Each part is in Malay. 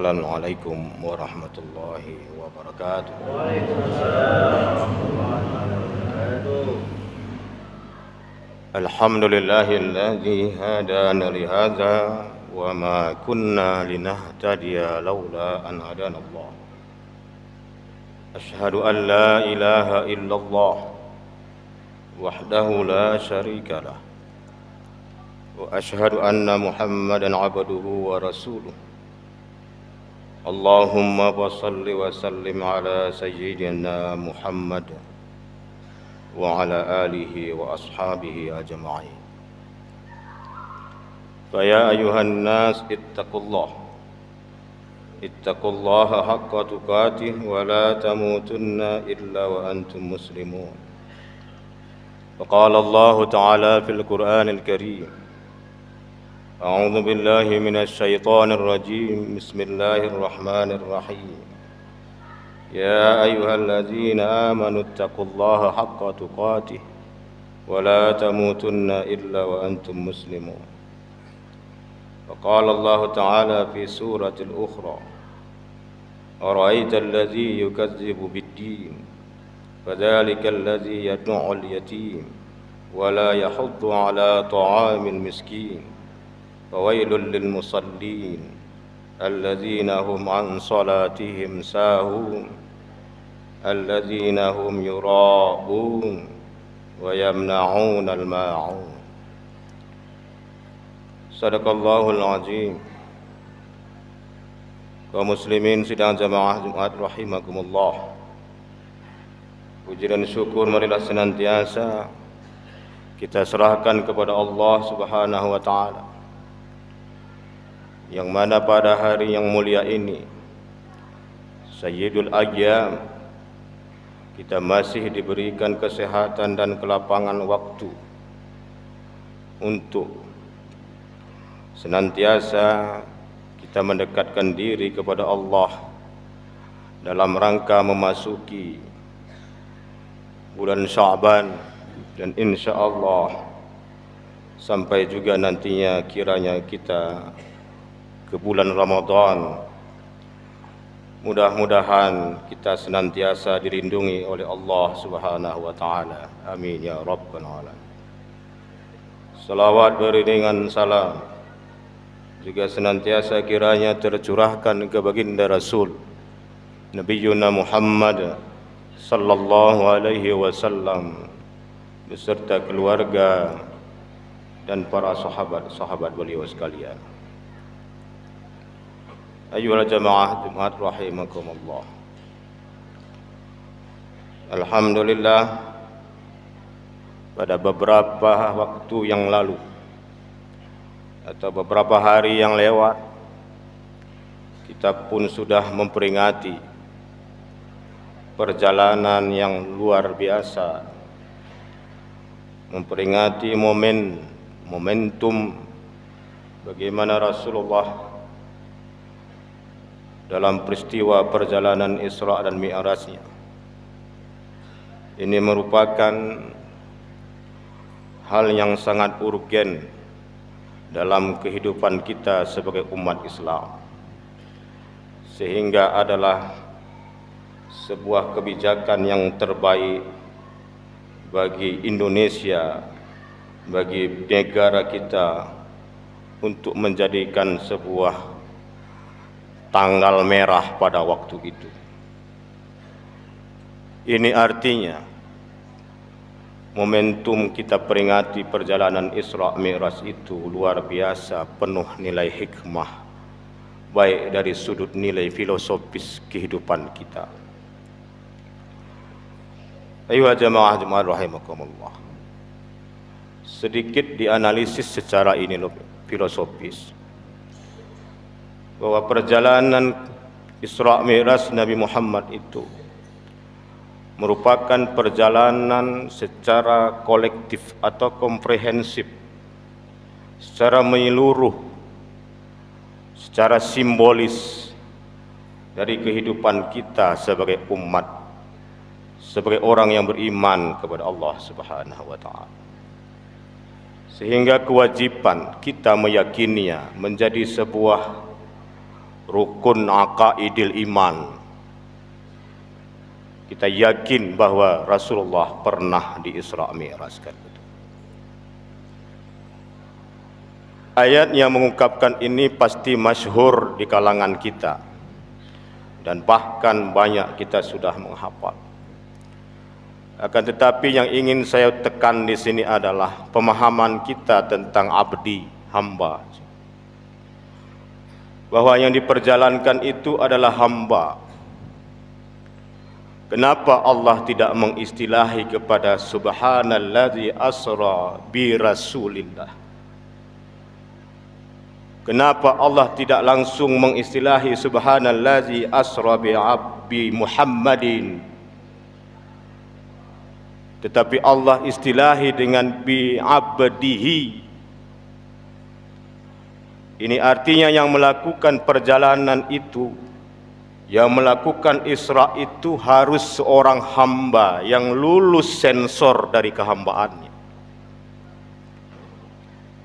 Assalamualaikum warahmatullahi wabarakatuh. Waalaikumsalam warahmatullahi wabarakatuh. Alhamdulillahilladzi hadana lihadza wa ma kunna linahtadiya laula an hadanallah. Asyhadu an la ilaha illallah wahdahu la syarika lah. Wa asyhadu anna Muhammadan abduhu wa rasuluh. Allahumma shalli wa sallim ala sayyidina Muhammad wa ala alihi wa ashabihi ajma'in. Fa ya ayuhan nas ittaqullaha haqqa tuqatih wa la tamutunna illa wa antum muslimun. Wa qala Allah ta'ala fil Qur'anil Karim أعوذ بالله من الشيطان الرجيم بسم الله الرحمن الرحيم يا أيها الذين آمنوا اتقوا الله حق تقاته ولا تموتن إلا وأنتم مسلمون وقال الله تعالى في سورة الأخرى أرأيت الذي يكذب بالدين فذلك الذي يدع اليتيم ولا يحض على طعام المسكين فويل للمصلين الذين هم عن صلاتهم ساهون الذين هم يراءون ويمنعون الماعون. Sadaqallahul azim. Kaum muslimin sidang jamaah Jumat rahimakumullah. Puji dan syukur marilah senantiasa kita serahkan kepada Allah Subhanahu wa taala, yang mana pada hari yang mulia ini, Sayyidul Ayyam, kita masih diberikan kesehatan dan kelapangan waktu untuk senantiasa kita mendekatkan diri kepada Allah dalam rangka memasuki bulan Sya'ban, dan insya Allah sampai juga nantinya kiranya kita ke bulan Ramadan. Mudah-mudahan kita senantiasa dilindungi oleh Allah Subhanahu wa taala. Amin ya rabbal alamin. Salawat beriringan salam juga senantiasa kiranya tercurahkan ke baginda Rasul Nabiyuna Muhammad sallallahu alaihi wasallam beserta keluarga dan para sahabat-sahabat beliau sekalian. Ayyuhal jamaah Jumat rahimakumullah. Alhamdulillah, pada beberapa waktu yang lalu atau beberapa hari yang lewat, kita pun sudah memperingati perjalanan yang luar biasa, memperingati momentum bagaimana Rasulullah dalam peristiwa perjalanan Isra dan Mi'rajnya. Ini merupakan hal yang sangat urgen dalam kehidupan kita sebagai umat Islam, sehingga adalah sebuah kebijakan yang terbaik bagi Indonesia, bagi negara kita, untuk menjadikan sebuah tanggal merah pada waktu itu. Ini artinya momentum kita peringati perjalanan Isra Mi'raj itu luar biasa, penuh nilai hikmah, baik dari sudut nilai filosofis kehidupan kita. Ayuhal jamaah Jumat rahimakumullah. Sedikit dianalisis secara filosofis bahwa perjalanan Isra Mi'raj Nabi Muhammad itu merupakan perjalanan secara kolektif atau komprehensif, secara menyeluruh, secara simbolis dari kehidupan kita sebagai umat, sebagai orang yang beriman kepada Allah Subhanahu wa taala. Sehingga kewajiban kita meyakininya menjadi sebuah rukun aqaidil iman. Kita yakin bahwa Rasulullah pernah di Isra Mi'rajkan. Ayat yang mengungkapkan ini pasti masyhur di kalangan kita, dan bahkan banyak kita sudah menghafal. Akan tetapi yang ingin saya tekan di sini adalah pemahaman kita tentang abdi, hamba. Bahwa yang diperjalankan itu adalah hamba. Kenapa Allah tidak mengistilahi kepada subhanallazi asra bi rasulillah? Kenapa Allah tidak langsung mengistilahi subhanallazi asra bi abdi Muhammadin, tetapi Allah istilahi dengan bi abdihi? Ini artinya yang melakukan perjalanan itu, yang melakukan Isra itu harus seorang hamba yang lulus sensor dari kehambaannya.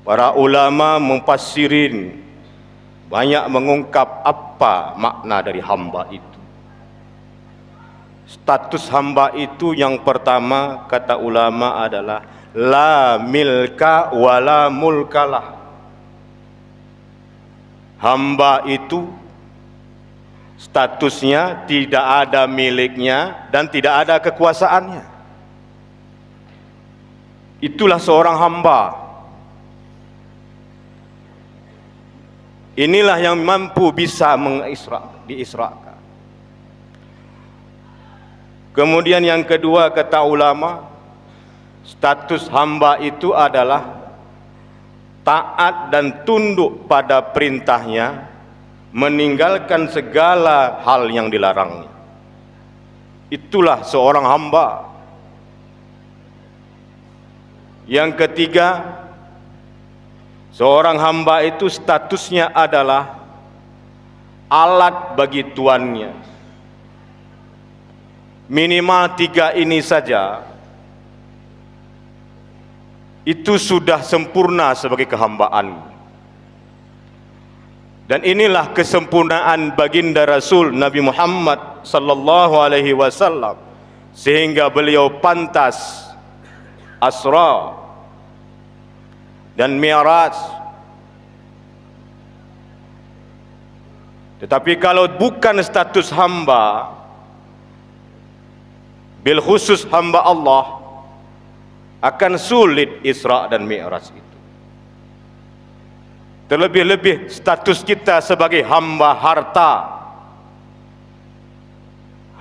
Para ulama mufassirin banyak mengungkap apa makna dari hamba itu. Status hamba itu yang pertama kata ulama adalah la milka wala mulkalah. Hamba itu statusnya tidak ada miliknya dan tidak ada kekuasaannya. Itulah seorang hamba. Inilah yang mampu bisa diisrakan. Kemudian yang kedua kata ulama, status hamba itu adalah taat dan tunduk pada perintahnya, meninggalkan segala hal yang dilarangnya. Itulah seorang hamba. Yang ketiga, seorang hamba itu statusnya adalah alat bagi tuannya. Minimal 3 ini saja itu sudah sempurna sebagai kehambaan. Dan inilah kesempurnaan baginda Rasul Nabi Muhammad sallallahu alaihi wasallam, sehingga beliau pantas Asra dan Mi'raj. Tetapi kalau bukan status hamba, bil khusus hamba Allah, akan sulit Isra dan Mi'raj itu. Terlebih-lebih status kita sebagai hamba harta,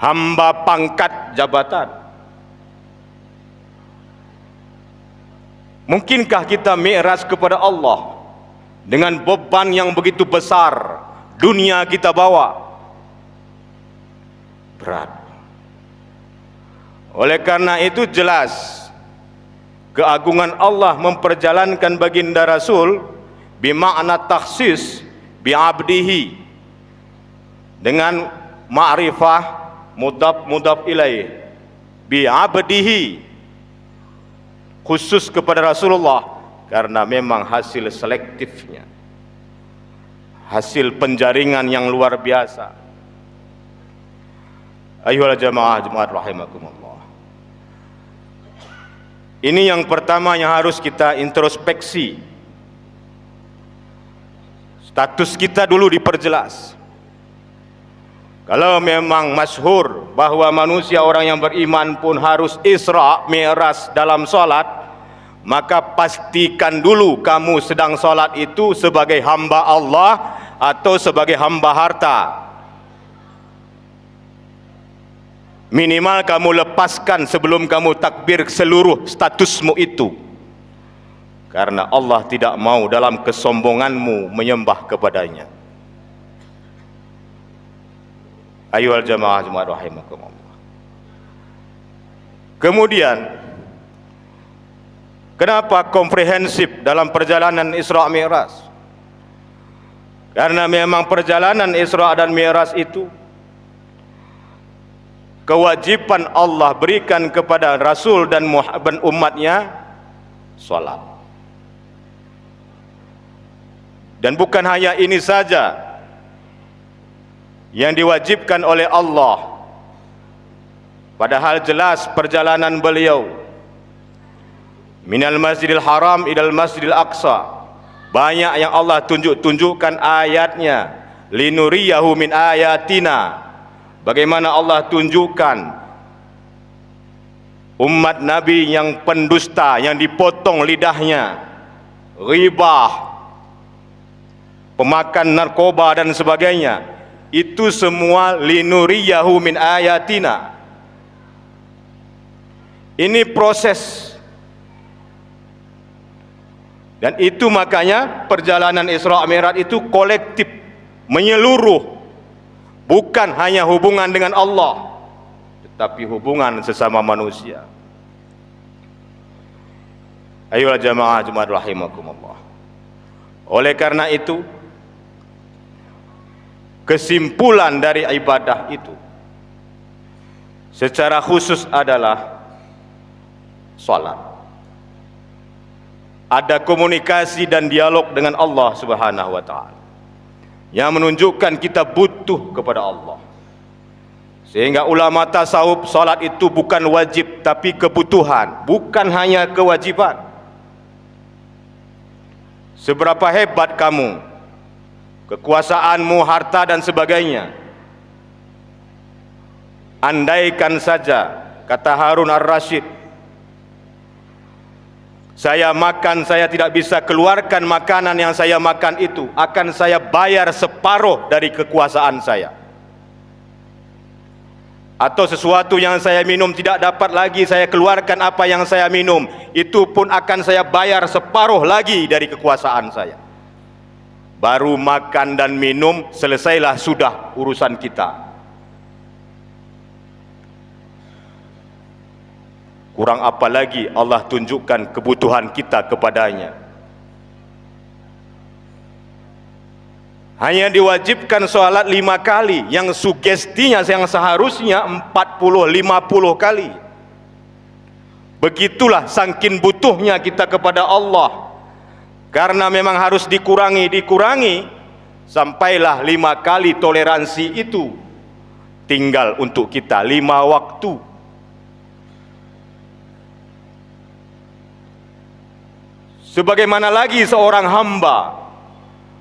hamba pangkat jabatan. Mungkinkah kita mi'raj kepada Allah dengan beban yang begitu besar? Dunia kita bawa berat. Oleh karena itu jelas keagungan Allah memperjalankan baginda Rasul bimakna takhsis bi'abdihi dengan ma'rifah mudhaf ilaih bi'abdihi, khusus kepada Rasulullah, karena memang hasil selektifnya, hasil penjaringan yang luar biasa. Ayyuhal jamaah rahimakumullah. Ini yang pertama yang harus kita introspeksi. Status kita dulu diperjelas. Kalau memang masyhur bahwa manusia orang yang beriman pun harus Isra Mi'raj dalam sholat, maka pastikan dulu kamu sedang sholat itu sebagai hamba Allah atau sebagai hamba harta. Minimal kamu lepaskan sebelum kamu takbir seluruh statusmu itu, karena Allah tidak mau dalam kesombonganmu menyembah kepadanya. Ayyuhal jamaah rahimakumullah. Kemudian, kenapa komprehensif dalam perjalanan Isra Mi'raj? Karena memang perjalanan Isra dan Mi'raj itu kewajiban Allah berikan kepada Rasul dan umatnya salat. Dan bukan hanya ini saja, yang diwajibkan oleh Allah. Padahal jelas perjalanan beliau minal masjidil haram ilal masjidil aqsa, banyak yang Allah tunjukkan ayatnya. Linuriyahu min ayatina, bagaimana Allah tunjukkan umat Nabi yang pendusta, yang dipotong lidahnya, ghibah, pemakan narkoba dan sebagainya. Itu semua linuriyahu min ayatina. Ini proses. Dan itu makanya perjalanan Isra Mi'raj itu kolektif, menyeluruh, bukan hanya hubungan dengan Allah, tetapi hubungan sesama manusia. Ayolah jamaah Jumat rahimakumullah. Oleh karena itu, kesimpulan dari ibadah itu secara khusus adalah salat. Ada komunikasi dan dialog dengan Allah Subhanahu wa ta'ala yang menunjukkan kita butuh kepada Allah. Sehingga ulama tasawuf, salat itu bukan wajib tapi kebutuhan, bukan hanya kewajiban. Seberapa hebat kamu, kekuasaanmu, harta dan sebagainya, andaikan saja, kata Harun ar-Rasyid, saya makan, saya tidak bisa keluarkan makanan yang saya makan itu, akan saya bayar separuh dari kekuasaan saya. Atau sesuatu yang saya minum tidak dapat lagi saya keluarkan apa yang saya minum, itu pun akan saya bayar separuh lagi dari kekuasaan saya. Baru makan dan minum, selesailah sudah urusan kita. Kurang apa lagi Allah tunjukkan kebutuhan kita kepadanya. Hanya diwajibkan sholat 5 kali, yang sugestinya yang seharusnya 40-50 kali. Begitulah saking butuhnya kita kepada Allah. Karena memang harus dikurangi sampailah 5 kali toleransi itu tinggal untuk kita 5 waktu. Sebagaimana lagi seorang hamba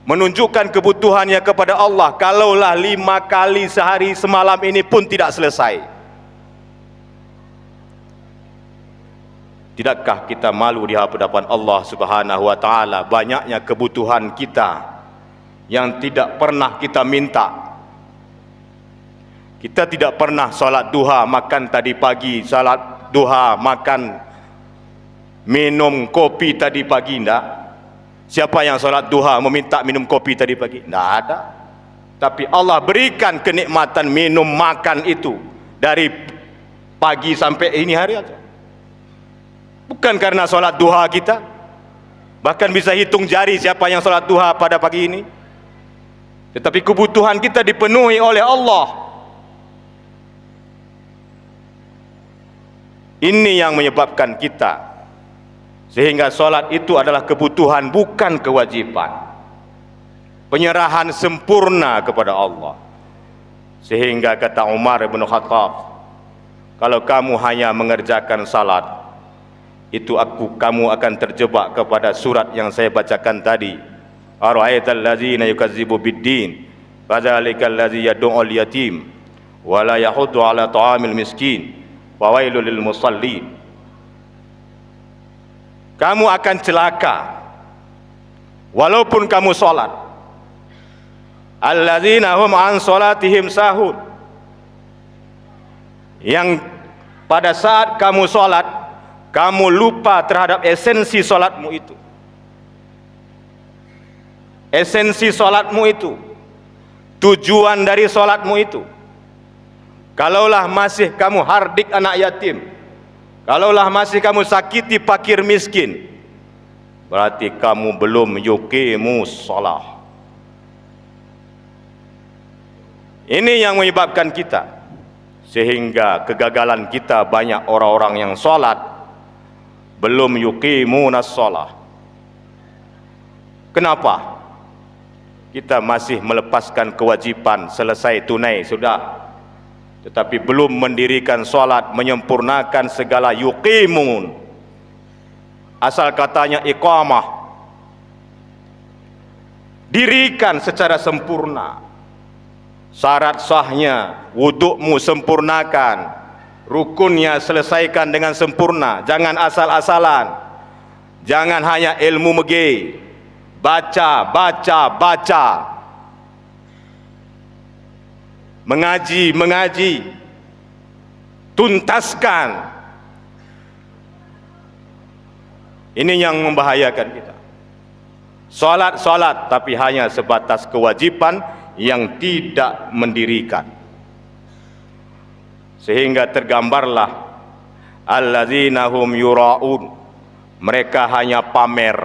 menunjukkan kebutuhannya kepada Allah, kalaulah 5 kali sehari semalam ini pun tidak selesai. Tidakkah kita malu di hadapan Allah Subhanahu wa ta'ala banyaknya kebutuhan kita yang tidak pernah kita minta. Kita tidak pernah salat duha, makan tadi pagi, salat duha, makan minum kopi tadi pagi, enggak. Siapa yang salat duha meminta minum kopi tadi pagi? Enggak ada. Tapi Allah berikan kenikmatan minum makan itu dari pagi sampai ini hari aja. Bukan karena salat duha kita. Bahkan bisa hitung jari siapa yang salat duha pada pagi ini. Tetapi kebutuhan kita dipenuhi oleh Allah. Ini yang menyebabkan kita, sehingga sholat itu adalah kebutuhan, bukan kewajiban. Penyerahan sempurna kepada Allah. Sehingga kata Umar bin Khattab, kalau kamu hanya mengerjakan salat, itu kamu akan terjebak kepada surat yang saya bacakan tadi. Ara'aital ladzina yukazzibu biddin, fadzalikal ladzi yad'ul yatim wa la yahuddu 'ala ta'amil miskin, wa wailul lil musallin. Kamu akan celaka walaupun kamu sholat. Alladzina hum an sholatihim sahun, yang pada saat kamu sholat kamu lupa terhadap esensi sholatmu itu. Esensi sholatmu itu, tujuan dari sholatmu itu. Kalaulah masih kamu hardik anak yatim, kalaulah masih kamu sakiti fakir miskin, berarti kamu belum yuqimus shalah. Ini yang menyebabkan kita, sehingga kegagalan kita banyak orang-orang yang sholat belum yuqimunas shalah. Kenapa? kita masih melepaskan kewajipan, selesai tunai sudah, tetapi belum mendirikan solat, menyempurnakan segala yuqimun, asal katanya iqamah, dirikan secara sempurna. Syarat sahnya, wudukmu sempurnakan, rukunnya selesaikan dengan sempurna, jangan asal-asalan, jangan hanya ilmu mege, baca, mengaji, tuntaskan. Ini yang membahayakan kita. Salat tapi hanya sebatas kewajiban yang tidak mendirikan, sehingga tergambarlah alladzina hum yura'un, mereka hanya pamer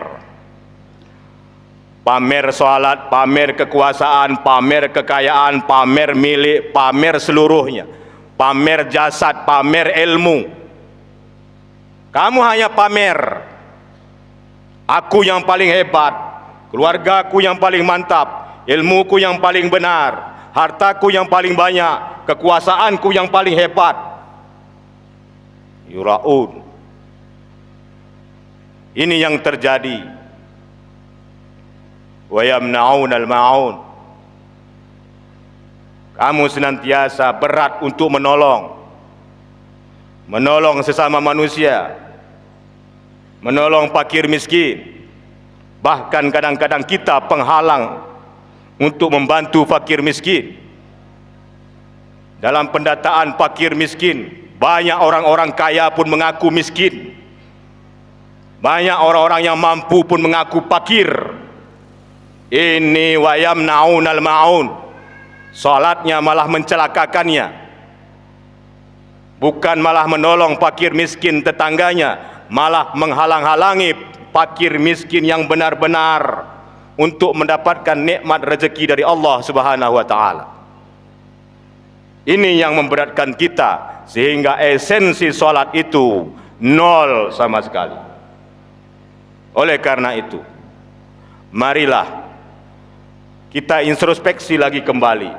salat, pamer kekuasaan, pamer kekayaan, pamer milik, pamer seluruhnya, pamer jasad, pamer ilmu. Kamu hanya pamer, aku yang paling hebat, keluargaku yang paling mantap, ilmuku yang paling benar, hartaku yang paling banyak, kekuasaanku yang paling hebat. Yura'un. Ini yang terjadi. Wa yamna'unal ma'un. Kamu senantiasa berat untuk menolong sesama manusia, menolong fakir miskin. Bahkan kadang-kadang kita penghalang untuk membantu fakir miskin. Dalam pendataan fakir miskin, banyak orang-orang kaya pun mengaku miskin, banyak orang-orang yang mampu pun mengaku fakir. Ini wa yamna'unal ma'un. Salatnya malah mencelakakannya, bukan malah menolong fakir miskin tetangganya, malah menghalang-halangi fakir miskin yang benar-benar untuk mendapatkan nikmat rezeki dari Allah Subhanahu wa taala. Ini yang memberatkan kita, sehingga esensi salat itu nol sama sekali. Oleh karena itu, marilah kita introspeksi lagi kembali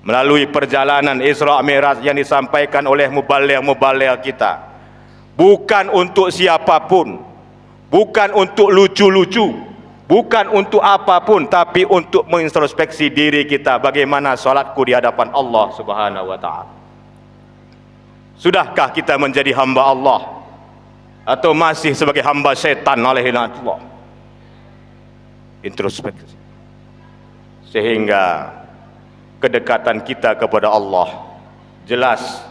melalui perjalanan Isra Mi'raj yang disampaikan oleh mubaligh kita. Bukan untuk siapapun, bukan untuk lucu-lucu, bukan untuk apapun, tapi untuk mengintrospeksi diri kita, bagaimana salatku di hadapan Allah Subhanahu wa taala. Sudahkah kita menjadi hamba Allah atau masih sebagai hamba setan alaihi laknatullah? Introspeksi, sehingga kedekatan kita kepada Allah jelas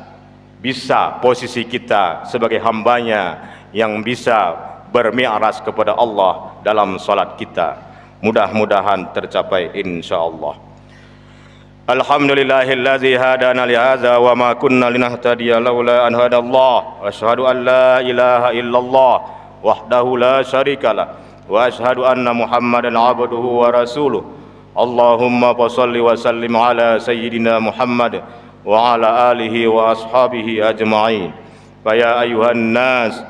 bisa posisi kita sebagai hambanya yang bisa bermi'raj kepada Allah dalam salat kita. Mudah-mudahan tercapai insyaallah. Alhamdulillahillazi hadana li hadza wa ma kunna linahtadiya laula an hadallah, wa asyhadu an la ilaha illallah wahdahu la syarikalah, wa asyhadu anna Muhammadan abduhu wa rasuluh. Allahumma salli wa sallim ala sayyidina Muhammad wa ala alihi wa ashabihi ajma'in. Fa ya ayuhan nas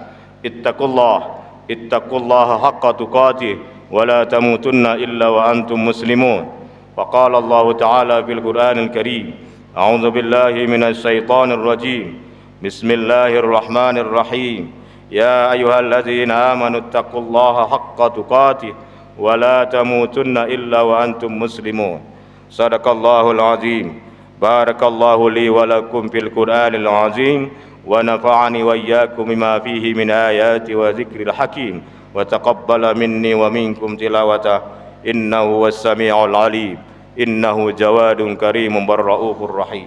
ittaqullaha haqqa tuqatih wa la tamutunna illa wa antum muslimun. Wa qala Allah ta'ala fil Qur'anil Karim, a'udzu billahi minasy syaithanir rajim. Bismillahirrahmanirrahim. Ya ayyuhalladzina amanu ittaqullaha haqqa tuqatih wa la tamutunna illa wa antum muslimun. Sadaqallahul azim. Barakallahu li wa lakum fil Qur'anil azim wa nafa'ani wa iyyakum bima fihi min ayati wa dzikril hakim wa taqabbala minni wa minkum tilawata innahu was sami'ul alim innahu jawadun karimun barraufur rahim.